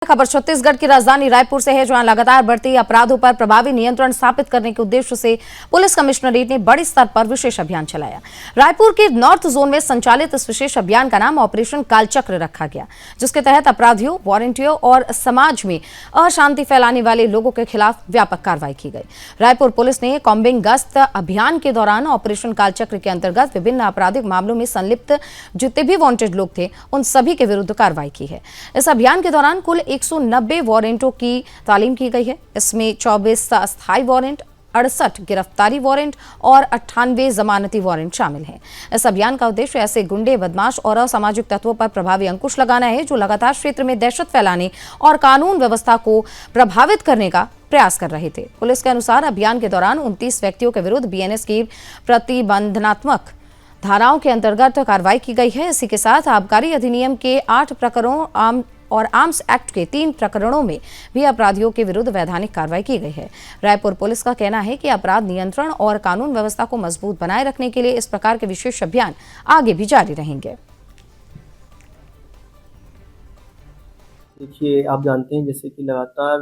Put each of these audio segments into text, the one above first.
खबर छत्तीसगढ़ की राजधानी रायपुर से है, जहां लगातार बढ़ती अपराधों पर प्रभावी नियंत्रण स्थापित करने के उद्देश्य से पुलिस कमिश्नरेट ने बड़ी स्तर पर विशेष अभियान चलाया। रायपुर के नॉर्थ जोन में संचालित इस विशेष अभियान का नाम ऑपरेशन कालचक्र रखा गया, जिसके तहत अपराधियों, वारंटियों और समाज में अशांति फैलाने वाले लोगों के खिलाफ व्यापक कार्रवाई की गई। रायपुर पुलिस ने कॉम्बिंग गश्त अभियान के दौरान ऑपरेशन कालचक्र के अंतर्गत विभिन्न आपराधिक मामलों में संलिप्त जितने भी वांटेड लोग थे, उन सभी के विरुद्ध कार्रवाई की है। इस अभियान के दौरान कुल 190 वारंटों की तालीम की गई है। इसमें 24 अस्थायी वारंट, 68 गिरफ्तारी वारंट और 98 जमानती वारंट शामिल हैं। इस अभियान का उद्देश्य ऐसे गुंडे, बदमाश और असामाजिक तत्वों पर प्रभावी अंकुश लगाना है, जो लगातार क्षेत्र में दहशत फैलाने और कानून व्यवस्था को प्रभावित करने का प्रयास कर रहे थे। पुलिस के अनुसार अभियान के दौरान 29 व्यक्तियों के विरुद्ध बीएनएस की प्रतिबंधनात्मक धाराओं के अंतर्गत कार्रवाई की गई है। इसी के साथ आबकारी अधिनियम के 8 प्रकरणों और आर्म्स एक्ट के 3 प्रकरणों में भी अपराधियों के विरुद्ध वैधानिक कार्रवाई की गई है। रायपुर पुलिस का कहना है कि अपराध नियंत्रण और कानून व्यवस्था को मजबूत बनाए रखने के लिए इस प्रकार के विशेष अभियान आगे भी जारी रहेंगे। देखिए, आप जानते हैं जैसे कि लगातार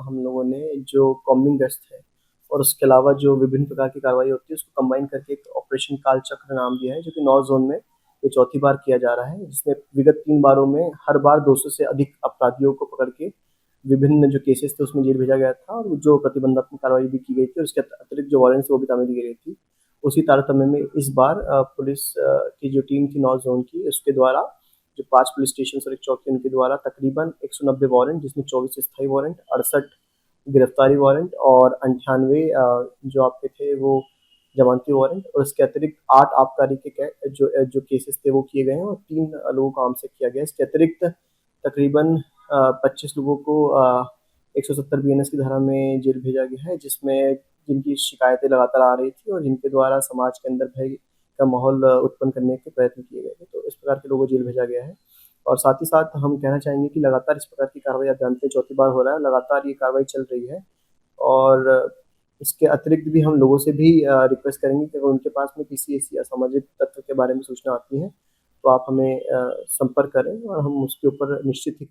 हम लोगों ने जो कॉम्बिंग गश्त है और उसके अलावा जो विभिन्न प्रकार की कार्रवाई होती है, उसको कंबाइन करके एक ऑपरेशन कालचक्र नाम दिया है, जो कि नॉर्थ जोन में ये चौथी बार किया जा रहा है, जिसमें विगत 3 बारों में हर बार 200 से अधिक अपराधियों को पकड़ के विभिन्न जो केसेस थे उसमें जेल भेजा गया था और जो प्रतिबंधात्मक कार्रवाई भी की गई थी और उसके अतिरिक्त जो वारंट्स वो भी तामील की गई थी। उसी तारतम्य में इस बार पुलिस की जो टीम थी नॉर्थ जोन की, उसके द्वारा जो 5 पुलिस स्टेशन और एक चौकी, उनके द्वारा तकरीबन 190 वारंट, जिसमें 24 स्थायी वारंट, 68 गिरफ्तारी वारंट और 98 जो आपके थे वो जमानती वारंट और इसके अतिरिक्त 8 आबकारी के जो केसेस थे वो किए गए हैं और 3 लोगों को आर्म्स किया गया है। इसके अतिरिक्त तकरीबन 25 लोगों को 170 बीएनएस की धारा में जेल भेजा गया है, जिसमें जिनकी शिकायतें लगातार आ रही थी और जिनके द्वारा समाज के अंदर भय का माहौल उत्पन्न करने के प्रयत्न किए गए थे। तो इस प्रकार के लोगों को जेल भेजा गया है और साथ ही साथ हम कहना चाहेंगे कि लगातार इस प्रकार की कार्रवाई, आप जानते हैं चौथी बार हो रहा है, लगातार ये कार्रवाई चल रही है और इसके अतिरिक्त भी हम लोगों से भी रिक्वेस्ट करेंगे कि अगर उनके पास में किसी ऐसी असामाजिक तत्व के बारे में सूचना आती है, तो आप हमें संपर्क करें और हम उसके ऊपर निश्चित ही